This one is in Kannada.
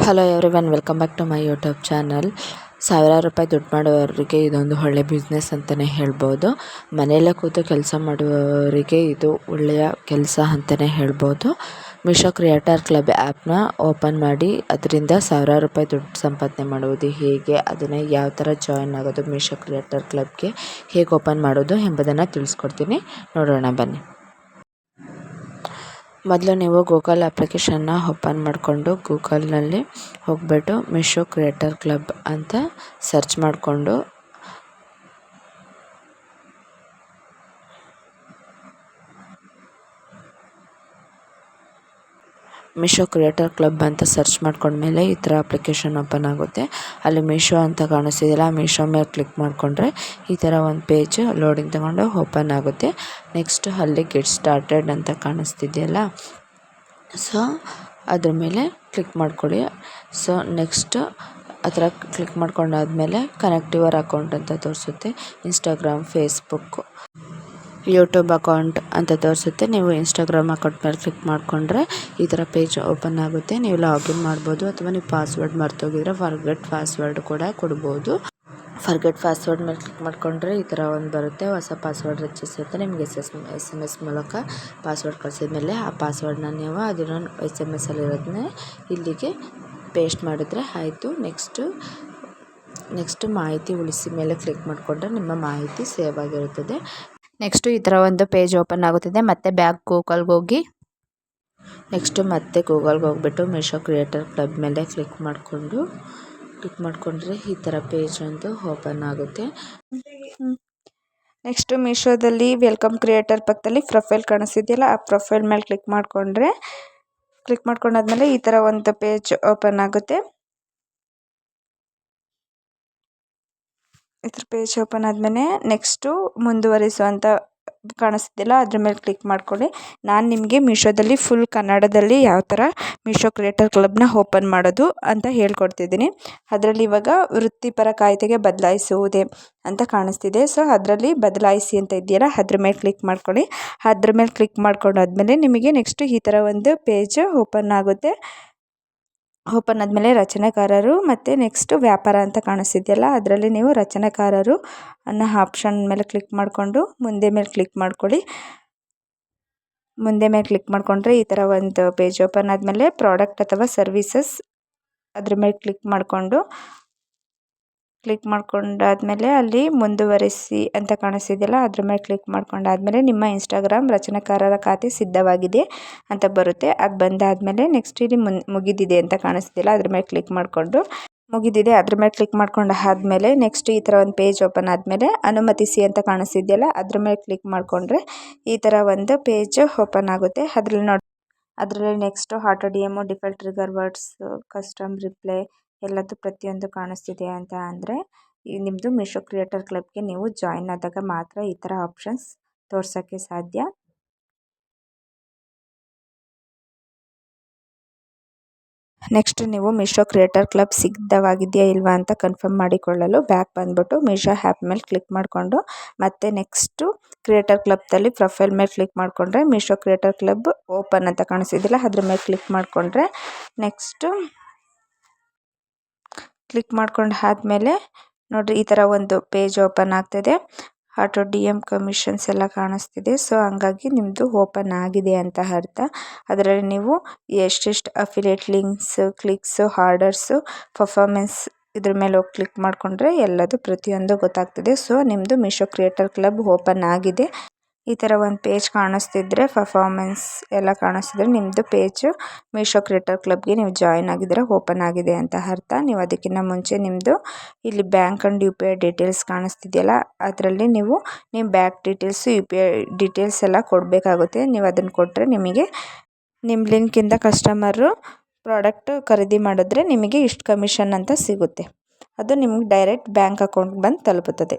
Hello everyone, welcome back to my YouTube channel. ಸಾವಿರಾರು ರೂಪಾಯಿ ದುಡ್ಡು ಮಾಡುವವರಿಗೆ ಇದೊಂದು ಒಳ್ಳೆ ಬಿಸ್ನೆಸ್ ಅಂತಲೇ ಹೇಳ್ಬೋದು. ಮನೆಯಲ್ಲೇ ಕೂತು ಕೆಲಸ ಮಾಡುವವರಿಗೆ ಇದು ಒಳ್ಳೆಯ ಕೆಲಸ ಅಂತಲೇ ಹೇಳ್ಬೋದು. ಮೀಶೋ ಕ್ರಿಯೇಟರ್ ಕ್ಲಬ್ ಆ್ಯಪ್ನ ಓಪನ್ ಮಾಡಿ ಅದರಿಂದ ಸಾವಿರಾರು ರೂಪಾಯಿ ದುಡ್ಡು ಸಂಪಾದನೆ ಮಾಡುವುದು ಹೇಗೆ, ಅದನ್ನು ಯಾವ ಥರ ಜಾಯಿನ್ ಆಗೋದು, ಮೀಶೋ ಕ್ರಿಯೇಟರ್ ಕ್ಲಬ್ಗೆ ಹೇಗೆ ಓಪನ್ ಮಾಡೋದು ಎಂಬುದನ್ನು ತಿಳಿಸ್ಕೊಡ್ತೀನಿ. ನೋಡೋಣ ಬನ್ನಿ. ಮೊದಲು ನೀವು ಗೂಗಲ್ ಅಪ್ಲಿಕೇಶನ್ನ ಓಪನ್ ಮಾಡಿಕೊಂಡು ಗೂಗಲ್ನಲ್ಲಿ ಹೋಗ್ಬಿಟ್ಟು ಮೀಶೋ ಕ್ರಿಯೇಟರ್ ಕ್ಲಬ್ ಅಂತ ಸರ್ಚ್ ಮಾಡಿಕೊಂಡು ಮೀಶೋ ಕ್ರಿಯೇಟರ್ ಕ್ಲಬ್ ಅಂತ ಸರ್ಚ್ ಮಾಡ್ಕೊಂಡ್ಮೇಲೆ ಈ ಥರ ಅಪ್ಲಿಕೇಶನ್ ಓಪನ್ ಆಗುತ್ತೆ. ಅಲ್ಲಿ ಮೀಶೋ ಅಂತ ಕಾಣಿಸ್ತಿದೆಯಲ್ಲ, ಮೀಶೋ ಮೇಲೆ ಕ್ಲಿಕ್ ಮಾಡಿಕೊಂಡ್ರೆ ಈ ಥರ ಒಂದು ಪೇಜ್ ಲೋಡಿಂಗ್ ತಗೊಂಡು ಓಪನ್ ಆಗುತ್ತೆ. ನೆಕ್ಸ್ಟ್ ಅಲ್ಲಿ ಗೆಟ್ ಸ್ಟಾರ್ಟೆಡ್ ಅಂತ ಕಾಣಿಸ್ತಿದೆಯಲ್ಲ, ಸೊ ಅದ್ರ ಮೇಲೆ ಕ್ಲಿಕ್ ಮಾಡ್ಕೊಳ್ಳಿ. ಸೊ ನೆಕ್ಸ್ಟ್ ಆ ಥರ ಕ್ಲಿಕ್ ಮಾಡ್ಕೊಂಡಾದ್ಮೇಲೆ ಕನೆಕ್ಟ್ ಯುವರ್ ಅಕೌಂಟ್ ಅಂತ ತೋರಿಸುತ್ತೆ. ಇನ್ಸ್ಟಾಗ್ರಾಮ್, ಫೇಸ್ಬುಕ್, ಯೂಟ್ಯೂಬ್ ಅಕೌಂಟ್ ಅಂತ ತೋರಿಸುತ್ತೆ. ನೀವು ಇನ್ಸ್ಟಾಗ್ರಾಮ್ ಅಕೌಂಟ್ ಮೇಲೆ ಕ್ಲಿಕ್ ಮಾಡಿಕೊಂಡ್ರೆ ಈ ಥರ ಪೇಜ್ ಓಪನ್ ಆಗುತ್ತೆ. ನೀವು ಲಾಗಿನ್ ಮಾಡ್ಬೋದು, ಅಥವಾ ನೀವು ಪಾಸ್ವರ್ಡ್ ಮರ್ತೋಗಿದ್ರೆ ಫರ್ಗೆಟ್ ಪಾಸ್ವರ್ಡ್ ಕೂಡ ಕೊಡ್ಬೋದು. ಫರ್ಗೆಟ್ ಪಾಸ್ವರ್ಡ್ ಮೇಲೆ ಕ್ಲಿಕ್ ಮಾಡಿಕೊಂಡ್ರೆ ಈ ಥರ ಒಂದು ಬರುತ್ತೆ, ಹೊಸ ಪಾಸ್ವರ್ಡ್ ರಚಿಸುತ್ತೆ. ನಿಮಗೆ SMS ಮೂಲಕ ಪಾಸ್ವರ್ಡ್ ಕಳಿಸಿದ್ಮೇಲೆ ಆ ಪಾಸ್ವರ್ಡ್ನ ನೀವು ಅದನ್ನು SMS ಅಲ್ಲಿರೋದನ್ನೇ ಇಲ್ಲಿಗೆ ಪೇಸ್ಟ್ ಮಾಡಿದ್ರೆ ಆಯಿತು. ನೆಕ್ಸ್ಟ್ ಮಾಹಿತಿ ಉಳಿಸಿ ಮೇಲೆ ಕ್ಲಿಕ್ ಮಾಡಿಕೊಂಡ್ರೆ ನಿಮ್ಮ ಮಾಹಿತಿ ಸೇವ್ ಆಗಿರುತ್ತದೆ. ನೆಕ್ಸ್ಟು ಈ ಥರ ಒಂದು ಪೇಜ್ ಓಪನ್ ಆಗುತ್ತದೆ. ಮತ್ತೆ ಬ್ಯಾಕ್ ಗೂಗಲ್ಗೆ ಹೋಗಿ ಮತ್ತೆ ಗೂಗಲ್ಗೆ ಹೋಗ್ಬಿಟ್ಟು ಮೀಶೋ ಕ್ರಿಯೇಟರ್ ಕ್ಲಬ್ ಮೇಲೆ ಕ್ಲಿಕ್ ಮಾಡಿಕೊಂಡ್ರೆ ಈ ಥರ ಪೇಜ್ ಒಂದು ಓಪನ್ ಆಗುತ್ತೆ. ನೆಕ್ಸ್ಟು ಮೀಶೋದಲ್ಲಿ ವೆಲ್ಕಮ್ ಕ್ರಿಯೇಟರ್ ಪಕ್ಕದಲ್ಲಿ ಪ್ರೊಫೈಲ್ ಕಾಣಿಸ್ತಿದೆಯಲ್ಲ, ಆ ಪ್ರೊಫೈಲ್ ಮೇಲೆ ಕ್ಲಿಕ್ ಮಾಡ್ಕೊಂಡಾದ್ಮೇಲೆ ಈ ಥರ ಒಂದು ಪೇಜ್ ಓಪನ್ ಆಗುತ್ತೆ. ಈ ಥರ ಪೇಜ್ ಓಪನ್ ಆದಮೇಲೆ ನೆಕ್ಸ್ಟು ಮುಂದುವರಿಸು ಅಂತ ಕಾಣಿಸ್ತಿದೆಯಲ್ಲ, ಅದ್ರ ಮೇಲೆ ಕ್ಲಿಕ್ ಮಾಡ್ಕೊಳ್ಳಿ. ನಾನು ನಿಮಗೆ ಮೀಶೋದಲ್ಲಿ ಫುಲ್ ಕನ್ನಡದಲ್ಲಿ ಯಾವ ಥರ ಮೀಶೋ ಕ್ರಿಯೇಟರ್ ಕ್ಲಬ್ನ ಓಪನ್ ಮಾಡೋದು ಅಂತ ಹೇಳ್ಕೊಡ್ತಿದ್ದೀನಿ. ಅದರಲ್ಲಿ ಇವಾಗ ವೃತ್ತಿಪರ ಕಾಯ್ದೆಗೆ ಬದಲಾಯಿಸುವುದೇ ಅಂತ ಕಾಣಿಸ್ತಿದೆ. ಸೊ ಅದರಲ್ಲಿ ಬದಲಾಯಿಸಿ ಅಂತ ಇದೆಯಲ್ಲ, ಅದ್ರ ಮೇಲೆ ಕ್ಲಿಕ್ ಮಾಡ್ಕೊಳ್ಳಿ. ಅದ್ರ ಮೇಲೆ ಕ್ಲಿಕ್ ಮಾಡ್ಕೊಂಡಾದ್ಮೇಲೆ ನಿಮಗೆ ನೆಕ್ಸ್ಟ್ ಈ ಥರ ಒಂದು ಪೇಜ್ ಓಪನ್ ಆಗುತ್ತೆ. ಓಪನ್ ಆದಮೇಲೆ ರಚನೆಕಾರರು ಮತ್ತು ನೆಕ್ಸ್ಟು ವ್ಯಾಪಾರ ಅಂತ ಕಾಣಿಸ್ತಿದೆಯಲ್ಲ, ಅದರಲ್ಲಿ ನೀವು ರಚನೆಕಾರರು ಅನ್ನೋ ಆಪ್ಷನ್ ಮೇಲೆ ಕ್ಲಿಕ್ ಮಾಡಿಕೊಂಡು ಮುಂದೆ ಮೇಲೆ ಕ್ಲಿಕ್ ಮಾಡ್ಕೊಳ್ಳಿ. ಮುಂದೆ ಮೇಲೆ ಕ್ಲಿಕ್ ಮಾಡಿಕೊಂಡ್ರೆ ಈ ಥರ ಒಂದು ಪೇಜ್ ಓಪನ್ ಆದಮೇಲೆ ಪ್ರಾಡಕ್ಟ್ ಅಥವಾ ಸರ್ವೀಸಸ್ ಅದ್ರ ಮೇಲೆ ಕ್ಲಿಕ್ ಮಾಡ್ಕೊಂಡಾದ್ಮೇಲೆ ಅಲ್ಲಿ ಮುಂದುವರಿಸಿ ಅಂತ ಕಾಣಿಸ್ತಿದೆಯಲ್ಲ, ಅದ್ರ ಮೇಲೆ ಕ್ಲಿಕ್ ಮಾಡ್ಕೊಂಡಾದ್ಮೇಲೆ ನಿಮ್ಮ ಇನ್ಸ್ಟಾಗ್ರಾಮ್ ರಚನೆಕಾರರ ಖಾತೆ ಸಿದ್ಧವಾಗಿದೆ ಅಂತ ಬರುತ್ತೆ. ಅದು ಬಂದಾದಮೇಲೆ ನೆಕ್ಸ್ಟ್ ಇಲ್ಲಿ ಮುಗಿದಿದೆ ಅಂತ ಕಾಣಿಸ್ತಿದೆಯಲ್ಲ, ಅದ್ರ ಮೇಲೆ ಕ್ಲಿಕ್ ಮಾಡಿಕೊಂಡು ಮುಗಿದಿದೆ ಅದ್ರ ಮೇಲೆ ಕ್ಲಿಕ್ ಮಾಡ್ಕೊಂಡು ಆದಮೇಲೆ ನೆಕ್ಸ್ಟ್ ಈ ಥರ ಒಂದು ಪೇಜ್ ಓಪನ್ ಆದಮೇಲೆ ಅನುಮತಿಸಿ ಅಂತ ಕಾಣಿಸ್ತಿದೆಯಲ್ಲ, ಅದ್ರ ಮೇಲೆ ಕ್ಲಿಕ್ ಮಾಡಿಕೊಂಡ್ರೆ ಈ ಥರ ಒಂದು ಪೇಜ್ ಓಪನ್ ಆಗುತ್ತೆ. ಅದರಲ್ಲಿ next auto DM, default trigger words, custom reply ಎಲ್ಲದು ಪ್ರತಿಯೊಂದು ಕಾಣಿಸ್ತಿದೆ ಅಂತ ಅಂದರೆ ನಿಮ್ಮದು ಮೀಶೋ ಕ್ರಿಯೇಟರ್ ಕ್ಲಬ್ಗೆ ನೀವು ಜಾಯಿನ್ ಆದಾಗ ಮಾತ್ರ ಈ ಥರ ಆಪ್ಷನ್ಸ್ ತೋರ್ಸೋಕ್ಕೆ ಸಾಧ್ಯ. ನೆಕ್ಸ್ಟ್ ನೀವು ಮೀಶೋ ಕ್ರಿಯೇಟರ್ ಕ್ಲಬ್ ಸಿದ್ಧವಾಗಿದೆಯಾ ಇಲ್ವಾ ಅಂತ ಕನ್ಫರ್ಮ್ ಮಾಡಿಕೊಳ್ಳಲು ಬ್ಯಾಕ್ ಬಂದ್ಬಿಟ್ಟು ಮೀಶೋ ಆ್ಯಪ್ ಮೇಲೆ ಕ್ಲಿಕ್ ಮಾಡಿಕೊಂಡು ಮತ್ತೆ ನೆಕ್ಸ್ಟು ಕ್ರಿಯೇಟರ್ ಕ್ಲಬ್ದಲ್ಲಿ ಪ್ರೊಫೈಲ್ ಮೇಲೆ ಕ್ಲಿಕ್ ಮಾಡಿಕೊಂಡ್ರೆ ಮೀಶೋ ಕ್ರಿಯೇಟರ್ ಕ್ಲಬ್ ಓಪನ್ ಅಂತ ಕಾಣಿಸಿದಿಲ್ಲ, ಅದ್ರ ಮೇಲೆ ಕ್ಲಿಕ್ ಮಾಡಿಕೊಂಡ್ರೆ ನೆಕ್ಸ್ಟು ಕ್ಲಿಕ್ ಮಾಡ್ಕೊಂಡು ಆದಮೇಲೆ ನೋಡಿರಿ ಈ ಥರ ಒಂದು ಪೇಜ್ ಓಪನ್ ಆಗ್ತಿದೆ. ಆಟೋ DM ಕಮಿಷನ್ಸ್ ಎಲ್ಲ ಕಾಣಿಸ್ತಿದೆ. ಸೊ ಹಂಗಾಗಿ ನಿಮ್ಮದು ಓಪನ್ ಆಗಿದೆ ಅಂತ ಅರ್ಥ. ಅದರಲ್ಲಿ ನೀವು ಎಷ್ಟೆಷ್ಟು ಅಫಿಲಿಯೇಟ್ ಲಿಂಕ್ಸ್, ಕ್ಲಿಕ್ಸು, ಆರ್ಡರ್ಸು, ಪರ್ಫಾರ್ಮೆನ್ಸ್ ಇದ್ರ ಮೇಲೆ ಹೋಗಿ ಕ್ಲಿಕ್ ಮಾಡಿಕೊಂಡ್ರೆ ಎಲ್ಲದು ಪ್ರತಿಯೊಂದು ಗೊತ್ತಾಗ್ತದೆ. ಸೊ ನಿಮ್ಮದು ಮೀಶೋ ಕ್ರಿಯೇಟರ್ ಕ್ಲಬ್ ಓಪನ್ ಆಗಿದೆ. ಈ ಥರ ಒಂದು ಪೇಜ್ ಕಾಣಿಸ್ತಿದ್ರೆ ಪರ್ಫಾರ್ಮೆನ್ಸ್ ಎಲ್ಲ ಕಾಣಿಸ್ತಿದ್ರೆ ನಿಮ್ಮದು ಪೇಜು ಮೀಶೋ ಕ್ರಿಯೇಟರ್ ಕ್ಲಬ್ಗೆ ನೀವು ಜಾಯಿನ್ ಆಗಿದ್ರೆ ಓಪನ್ ಆಗಿದೆ ಅಂತ ಅರ್ಥ. ನೀವು ಅದಕ್ಕಿಂತ ಮುಂಚೆ ನಿಮ್ಮದು ಇಲ್ಲಿ ಬ್ಯಾಂಕ್ ಆ್ಯಂಡ್ UPI ಡೀಟೇಲ್ಸ್ ಕಾಣಿಸ್ತಿದೆಯಲ್ಲ, ಅದರಲ್ಲಿ ನೀವು ನಿಮ್ಮ ಬ್ಯಾಂಕ್ ಡೀಟೇಲ್ಸು, UPI ಡೀಟೇಲ್ಸ್ ಎಲ್ಲ ಕೊಡಬೇಕಾಗುತ್ತೆ. ನೀವು ಅದನ್ನು ಕೊಟ್ಟರೆ ನಿಮಗೆ ನಿಮ್ಮ ಲಿಂಕಿಂದ ಕಸ್ಟಮರು ಪ್ರಾಡಕ್ಟ್ ಖರೀದಿ ಮಾಡಿದ್ರೆ ನಿಮಗೆ ಇಷ್ಟು ಕಮಿಷನ್ ಅಂತ ಸಿಗುತ್ತೆ. ಅದು ನಿಮಗೆ ಡೈರೆಕ್ಟ್ ಬ್ಯಾಂಕ್ ಅಕೌಂಟ್ಗೆ ಬಂದು ತಲುಪುತ್ತದೆ.